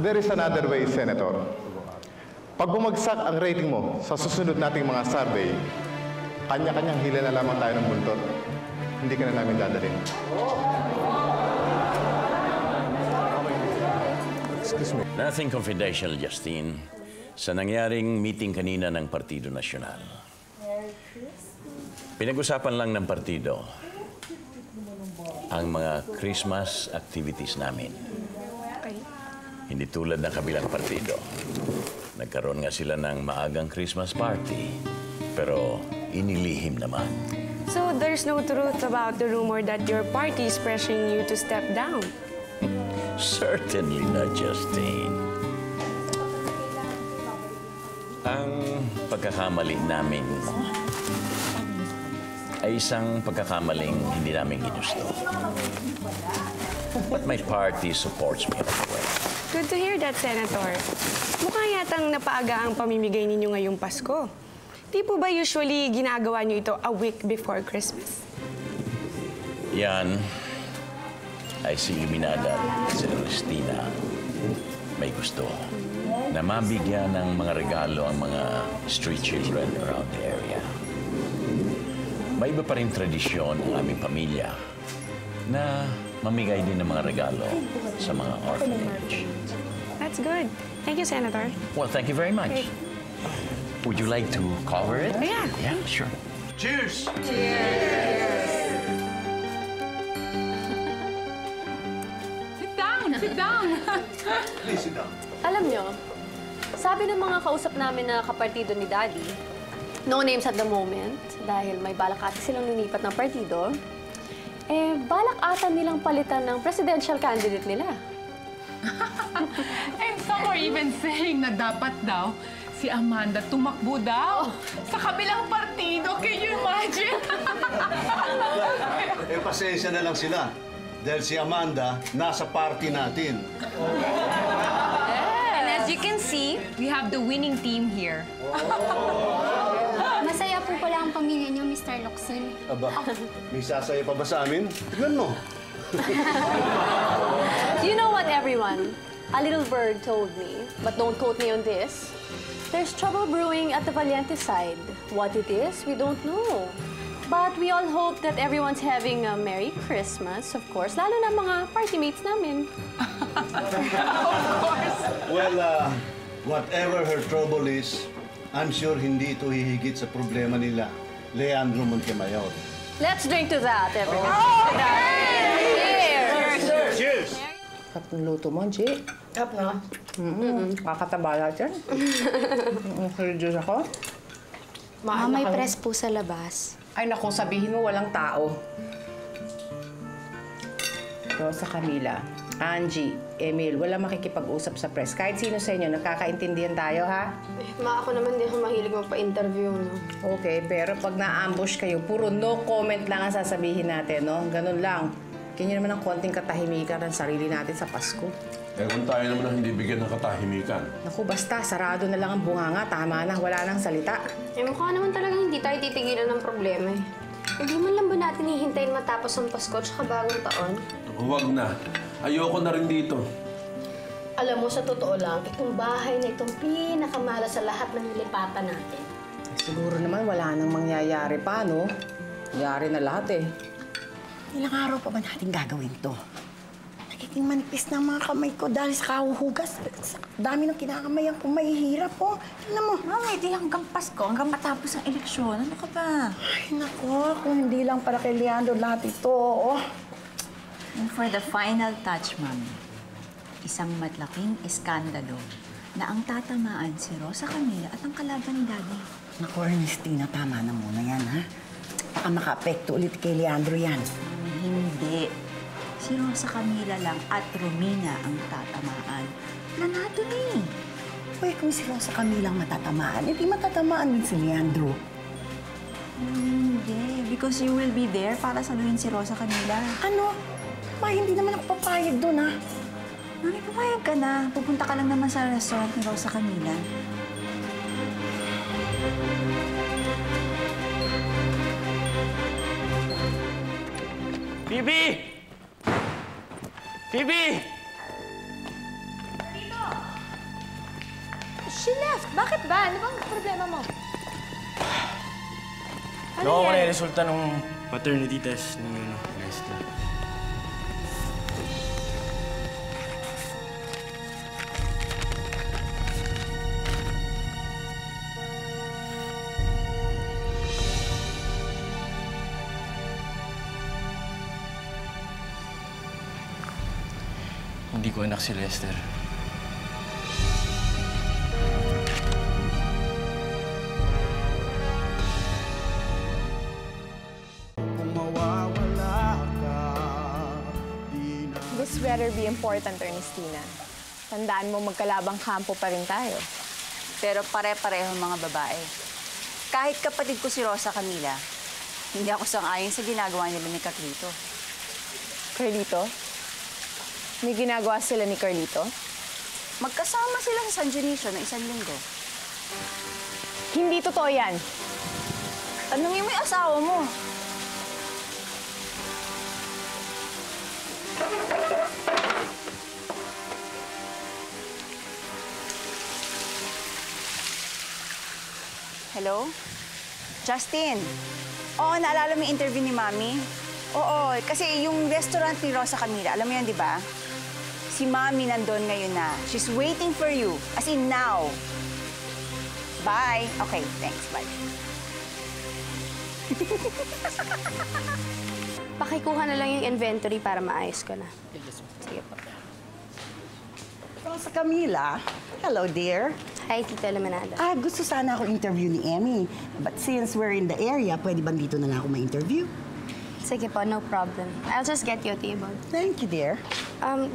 there is another way, Senator. Pag bumagsak ang rating mo sa susunod nating mga survey, kanya-kanyang hila na lamang tayo ng buntot. Hindi ka na namin dadalhin. Excuse me. Nothing confidential, Justine. Sa nangyaring meeting kanina ng Partido Nasyonal. Pinag-usapan lang ng partido ang mga Christmas activities namin. Hindi tulad ng kabilang partido. Nagkaroon nga sila ng maagang Christmas party, pero inilihim naman. So there's no truth about the rumor that your party is pressuring you to step down? Certainly not, Justine. Ang pagkakamali namin ay isang pagkakamaling hindi namin ginusto. But my party supports me all the way. Good to hear that, Senator. Mukha yatang napaaga ang pamimigay ninyo ngayong Pasko. Di po ba usually ginagawa niyo ito a week before Christmas? Yan ay si Iluminada at si Cristina. May gusto na mabigyan ng mga regalo ang mga street children around the area. May iba pa rin tradisyon ang aming pamilya na mamigay din ng mga regalo sa mga orphanage. That's good. Thank you, Senator. Well, thank you very much. Okay. Would you like to cover it? Yeah. Yeah, sure. Cheers! Sit down! Sit down! Please sit down. Alam nyo, sabi ng mga kausap namin na kapartido ni Daddy, no names at the moment, dahil may balak ata silang lumipat ng partido, eh, balak ata nilang palitan ng presidential candidate nila. And some are even saying na dapat daw si Amanda tumakbo daw sa kabilang partido. Can you imagine? Pasensya na lang sila. Dahil si Amanda, nasa party natin. And as you can see, we have the winning team here. Masaya po pala ang pamilya niyo, Mr. Locsin. Aba, may sasaya pa ba sa amin? Tignan mo. You know what, everyone? A little bird told me, but don't quote me on this. There's trouble brewing at the Valiente side. What it is, we don't know. But we all hope that everyone's having a Merry Christmas, of course, lalo na mga party mates namin. Well, whatever her trouble is, I'm sure hindi ito hihigit sa problema nila, Leandro Montemayor. Let's drink to that, everyone. Cheers! Cheers! Sarap ng luto mo, G. Sarap na. Kakataba natin. Serious ako. May press po sa labas. Ay, naku, sabihin mo walang tao. Rosa, Camila, Angie, Emil, wala makikipag-usap sa press. Kahit sino sa inyo, nagkakaintindihan tayo, ha? Ma, ako naman di ako mahilig magpa-interview, no? Okay, pero pag na-ambush kayo, puro no comment lang ang sasabihin natin, no? Ganun lang. Ganyan naman ang konting katahimikan ng sarili natin sa Pasko. Eh kung tayo naman ang hindi bigyan ng katahimikan. Naku, basta, sarado na lang ang bunganga. Tama na, wala nang salita. Eh, mukha naman talagang hindi tayo titigilan ng problema, eh. Hindi man lang ba natin hihintayin matapos ang Pasko at saka bagong taon? Huwag na. Ayoko na rin dito. Alam mo, sa totoo lang, itong bahay na itong pinakamala sa lahat ng nilipatan natin. Siguro naman wala nang mangyayari pa, no? Nangyari na lahat, eh. Ilang araw pa ba natin gagawin to? Nagiging manipis na ang mga kamay ko dahil sa kahuhugas. Sa dami ng kinakamayan ko, mahihirap po. Tignan mo. Mami, di hanggang Pasko, hanggang matapos ang eleksyon. Ano ka ba? Ay, nako. Kung hindi lang para kay Leandro lahat ito, oh. And for the final touch, Mami, isang malaking iskandalo na ang tatamaan si Rosa Camila at ang kalaban ni Daddy. Naku, Ernestina, tama na muna yan, ha? Baka maka-apekto ulit kay Leandro yan. Hindi. Si Rosa Camila lang at Romina ang tatamaan. Nanado na eh. Uy, kung si Rosa Camila ang matatamaan, hindi matatamaan din si Leandro. Hindi. Because you will be there para saluhin si Rosa Camila. Ano? Ma, hindi naman ako papayag doon, ha? Mami, papayag ka na. Pupunta ka lang naman sa restaurant ni Rosa Camila. Phoebe! Phoebe! She left. Bakit ba? Ano bang problema mo? Nakuha ko na yung resulta ng paternity test ni Lester. Hindi ko anak si Lester. This better be important, Ernestina. Tandaan mo, magkalabang kampo pa rin tayo. Pero pare-pareho mga babae. Kahit kapatid ko si Rosa Camila, hindi ako sang-ayon sa ginagawa nila ni Carlito. Carlito? May ginagawa sila ni Carlito? Magkasama sila sa San Dionisio ng 1 linggo. Hindi totoo yan. Tanungin mo yung asawa mo. Hello? Justin? Oo, naalala mo yung interview ni Mami? Oo, kasi yung restaurant ni Rosa Camila, alam mo yan, di ba? Si Mami nandun ngayon na. She's waiting for you. As in now. Bye. Okay, thanks. Bye. Pakikuha na lang yung inventory para maayos ko na. Sige po. Rosa Camila, hello dear. Hi, Tita Limonada. Gusto sana ako interview ni Emmy. But since we're in the area, pwede bang dito na lang ako ma-interview? Sige po, no problem. I'll just get you a table. Thank you, dear.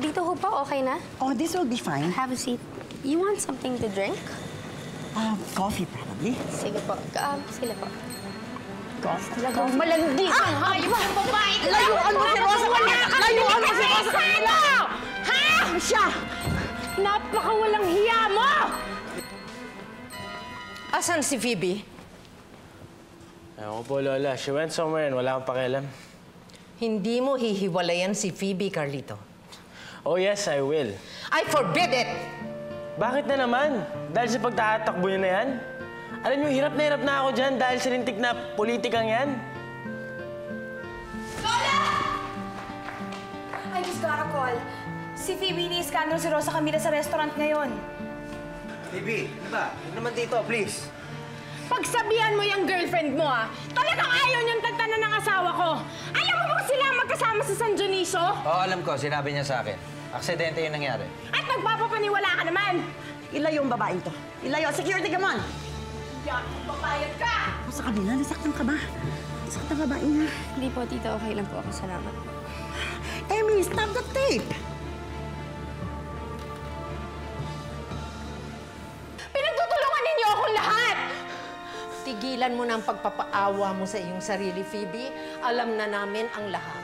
Dito ho pa, okay na? Oh, this will be fine. Have a seat. You want something to drink? Coffee, probably. Sige po. Sila po. Coffee. Talagang malandi ka, hayop ng babae! Layuan mo si Rosa Camila! Layuan mo si Rosa Camila! Ha? Siya! Napakawalang hiya mo! Asan si Phoebe? Ewan ko po, Lola. She went somewhere and wala akong pakialam. Hindi mo hihiwalayan si Phoebe, Carlito. Oh yes, I will. I forbid it! Bakit na naman? Dahil sa pagtatakbo niyo na yan? Alam niyo, hirap na ako dyan dahil sa lintik na politikang yan. Lola! I just got a call. Si Phoebe ni-scandal si Rosa Camila sa restaurant ngayon. Phoebe, ano ba? Huwag naman dito, please. Pagsabihan mo yung girlfriend mo, talagang ayaw niyang tagtanan ng asawa ko. Alam mo ba sila magkasama sa San Dionisio? Oo, alam ko. Sinabi niya sa akin. Aksidente yung nangyari. At nagpapapaniwala ka naman! Ilayo ang babaeng to. Ilayo. Security, come on! Yan, papayag ka! Rosa Camila, nasaktan ka ba? Nasaktan ka ba, Ina? Hindi po, Tita. Okay lang po ako. Salamat. Emmy, stop the tape! Pinagtutulungan ninyo akong lahat! Tigilan mo na ang pagpapaawa mo sa iyong sarili, Phoebe. Alam na namin ang lahat.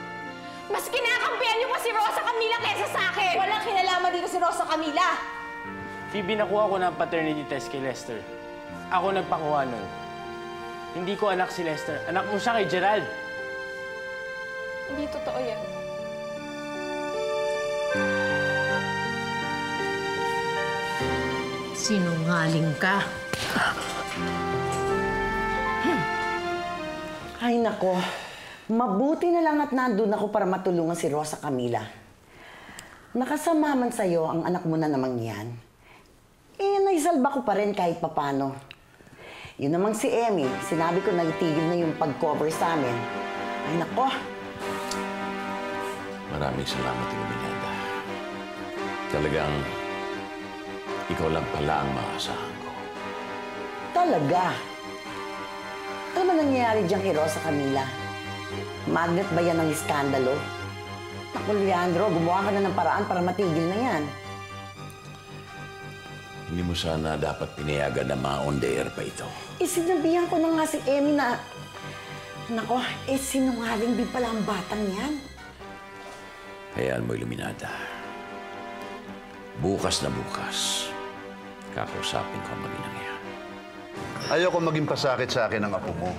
Mas kinakampihan niyo pa si Rosa Camila kaysa sa akin! Walang kinalaman dito si Rosa Camila! Phoebe, nakuha ko ng paternity test kay Lester. Ako nagpakuha nun. Hindi ko anak si Lester. Anak mo siya kay Gerald. Hindi totoo yan. Sinungaling ka. Ay, nako. Mabuti na lang at nandun ako para matulungan si Rosa Camila. Nakasama man sa'yo ang anak mo na namang yan. Naisalba ko pa rin kahit papano. Yun namang si Emmy, sinabi ko na itigil na yung pag-cover sa amin. Ay, nako. Maraming salamat, Iluminada. Talagang ikaw lang pala ang maasahan ko. Talaga? Ano ba nangyayari dyan kay Rosa Camila? Magnet ba yan ng iskandalo? Naku, Leandro, gumawa ka na ng paraan para matigil na yan. Hindi mo sana dapat pinayagan na ma-on the air pa ito. Sinabihan ko na nga si Emmy na... Nako, sinungaling din pala ang batang yan. Hayaan mo, Iluminada. Bukas na bukas, kakausapin ko ang maginang yan. Ayoko maging pasakit sa akin ang apo mo.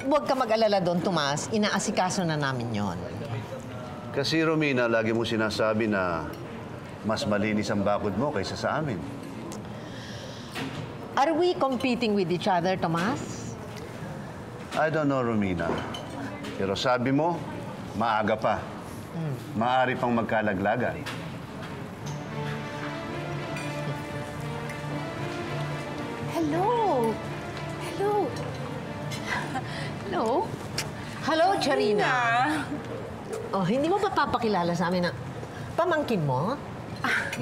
Huwag ka mag-alala doon, Tomas. Inaasikaso na namin yon. Kasi, Romina, lagi mo sinasabi na Mas malinis ang bakod mo kaysa sa amin. Are we competing with each other, Tomas? I don't know, Romina. Pero sabi mo, maaga pa. Maaari pang magkalaglagan. Hello! Hello! Hello? Hello, Charina. Oh, hindi mo pa papakilala sa amin na pamangkin mo?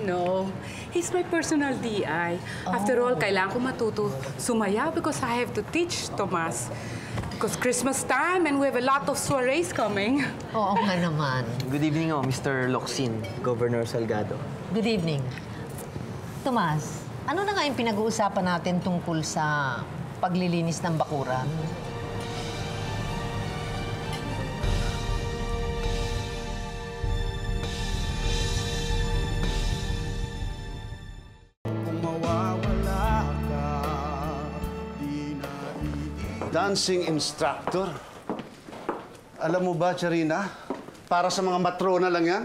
No. He's my personal DI. After all, kailangan ko matuto sumaya because I have to teach Tomas. Because Christmas time and we have a lot of soirees coming. Oo nga naman. Good evening, Mr. Locsin, Governor Salgado. Good evening. Tomas, ano na nga yung pinag-uusapan natin tungkol sa paglilinis ng bakuran? Dancing instructor? Alam mo ba, Charina? Para sa mga matrona lang yan?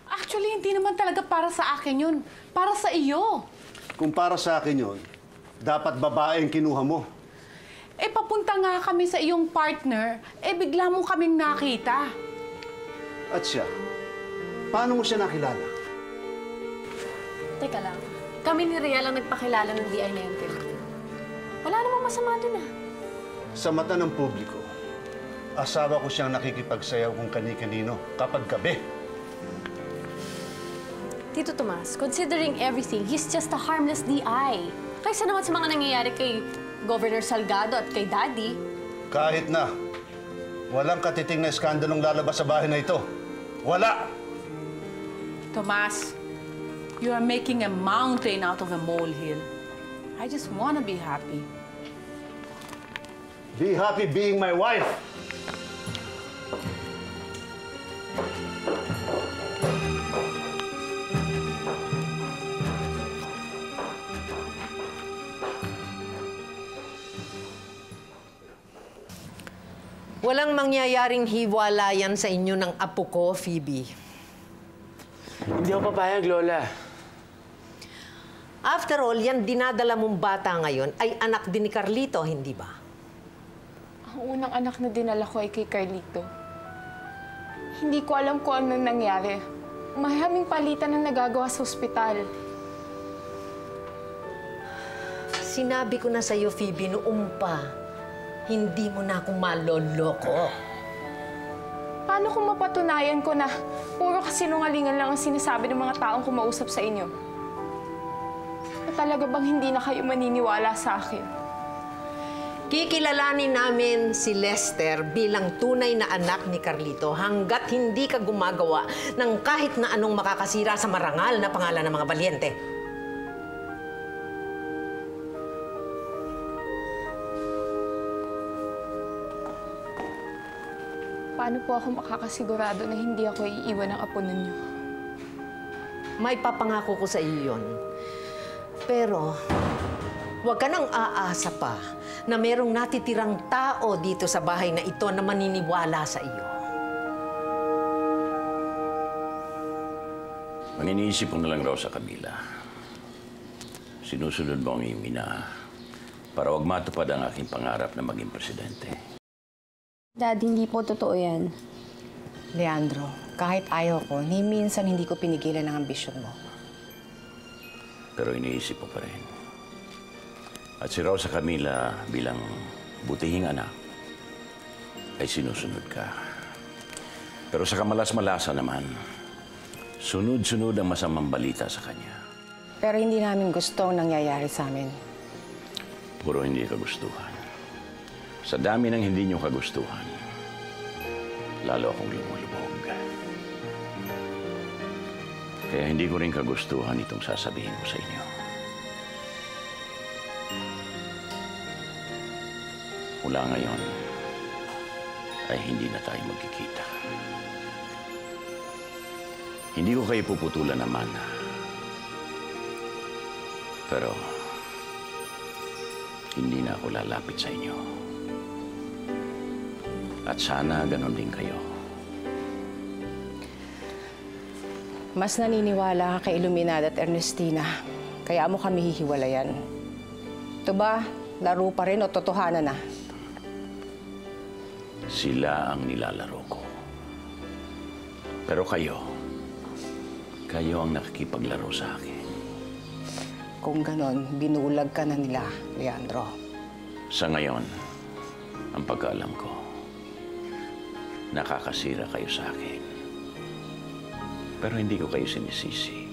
Actually, hindi naman talaga para sa akin yun. Para sa iyo. Kung para sa akin yun, dapat babae ang kinuha mo. Eh, papunta nga kami sa iyong partner, eh bigla mo kaming nakita. At siya, paano mo siya nakilala? Teka lang. Kami ni Rhea lang nagpakilala ng DI na yun, Phil. Wala namang masama dun, ah. Sa mata ng publiko, asawa ko siyang nakikipagsayaw kung kani-kanino kapag gabi. Tito Tomas, considering everything, he's just a harmless DI. Kaysa naman sa mga nangyayari kay Governor Salgado at kay Daddy. Kahit na, walang katiting na eskandalong lalabas sa bahay na ito. Wala! Tomas, you are making a mountain out of a molehill. I just wanna be happy. Be happy being my wife. Walang mangyayaring hiwalayan sa inyo ng apo ko, Phoebe. Hindi ako papayag, Lola. After all, yan dinadala mong bata ngayon ay anak din ni Carlito, hindi ba? Ang unang anak na dinala ko ay kay Carlito. Hindi ko alam kung anong nangyari. Maraming palitan na nagagawa sa ospital. Sinabi ko na sa'yo, Phoebe, noong pa, hindi mo na akong maloloko. Paano kung mapatunayan ko na puro kasinungalingan lang ang sinasabi ng mga taong kumausap sa inyo? At talaga bang hindi na kayo maniniwala sa akin? Kikilalanin namin si Lester bilang tunay na anak ni Carlito hanggat hindi ka gumagawa ng kahit na anong makakasira sa marangal na pangalan ng mga balyente. Paano po ako makakasigurado na hindi ako iiwan ng apo ninyo? May papangako ko sa iyo yun. Pero, huwag ka nang aasa pa na merong natitirang tao dito sa bahay na ito na maniniwala sa iyo. Ang iniisip ko na lang raw sa Camila, sinusunod mo ang iyong ina para wag matupad ang aking pangarap na maging presidente. Dad, hindi po totoo yan. Leandro, kahit ayaw ko, ni minsan hindi ko pinigilan ang ambisyon mo. Pero iniisip ko pa rin. At si Rosa Camila bilang butihing anak ay sinusunod ka. Pero sa kamalas-malasa naman, sunod-sunod ang masamang balita sa kanya. Pero hindi namin gusto ang nangyayari sa amin. Puro hindi kagustuhan. Sa dami ng hindi niyo kagustuhan, lalo akong lumulubog. Kaya hindi ko rin kagustuhan itong sasabihin ko sa inyo. Mula ngayon, ay hindi na tayo magkikita. Hindi ko kayo puputulan naman. Pero, hindi na ako lalapit sa inyo. At sana ganon din kayo. Mas naniniwala ka kay Iluminada at Ernestina. Kaya mo kami hihiwalayan. Ito ba, laro pa rin o totohanan na? Sila ang nilalaro ko. Pero kayo ang nakikipaglaro sa akin. Kung ganon, binulag ka na nila, Leandro. Sa ngayon, ang pagkaalam ko, nakakasira kayo sa akin. Pero hindi ko kayo sinisisi.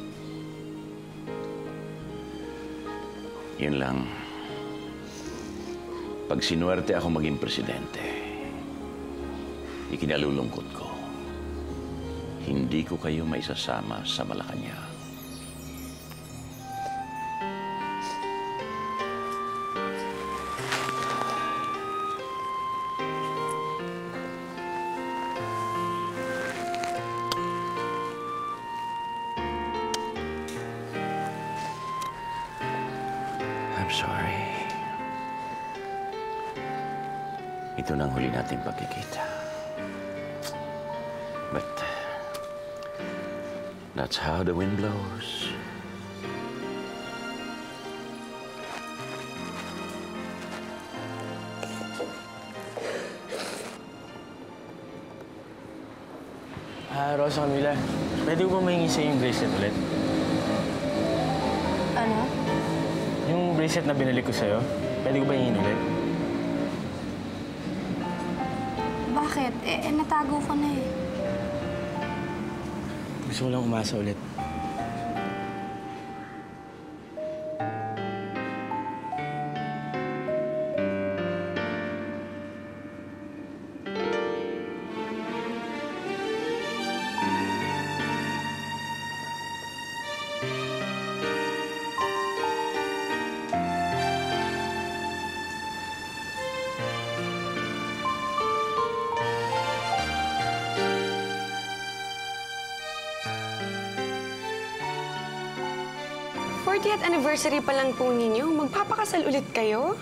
Yun lang, pag sinuwerte ako maging presidente, ikinalulungkot ko, hindi ko kayo maisasama sa Malacanang. I'm sorry. Ito na ang huli nating pagkikita. But that's how the wind blows. Rosa Camila, pwede ko ba mahingi sa'yo yung bracelet ulit? Ano? Yung bracelet na binalik ko sa'yo, pwede ko ba hingin ulit? Bakit? Natago ko na eh. Gusto ko lang umasa ulit. th anniversary pa lang po ninyo. Magpapakasal ulit kayo?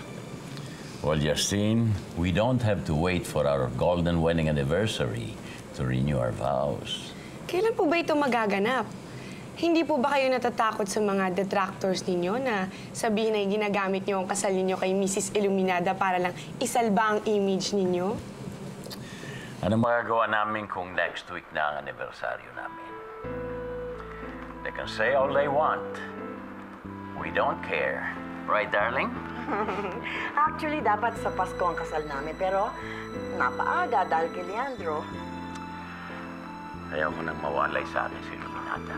Well, Justine, we don't have to wait for our golden wedding anniversary to renew our vows. Kailan po ba ito magaganap? Hindi po ba kayo natatakot sa mga detractors ninyo na sabihin na ginagamit niyo ang kasal ninyo kay Mrs. Iluminada para lang isalba ang image ninyo? Ano magagawa namin kung next week na ang anibersaryo namin? They can say all they want. We don't care. Right, darling? Actually, dapat sa Pasko ang kasal namin, pero napaaga dahil kay Leandro. Ayaw ko nang mawalay sa akin si Iluminada.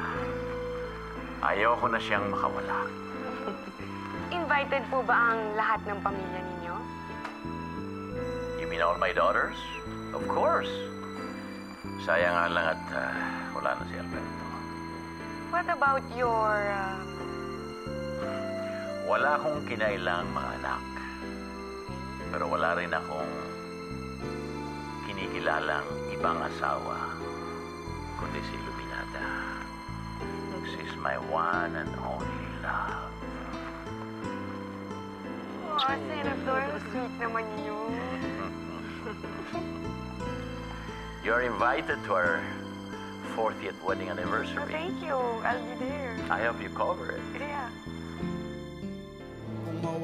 Ayaw ko na siyang makawala. Invited po ba ang lahat ng pamilya ninyo? You mean all my daughters? Of course. Sayang nga lang at wala na si Alberto. What about your... Wala akong kinailang mga anak. Pero wala rin akong kinikilalang ibang asawa, kundi si Iluminada. She's my one and only love. Oh, Senator, sweet naman yun. You're invited to our 40th wedding anniversary. Oh, thank you. I'll be there. I hope you cover it. Yeah. Kung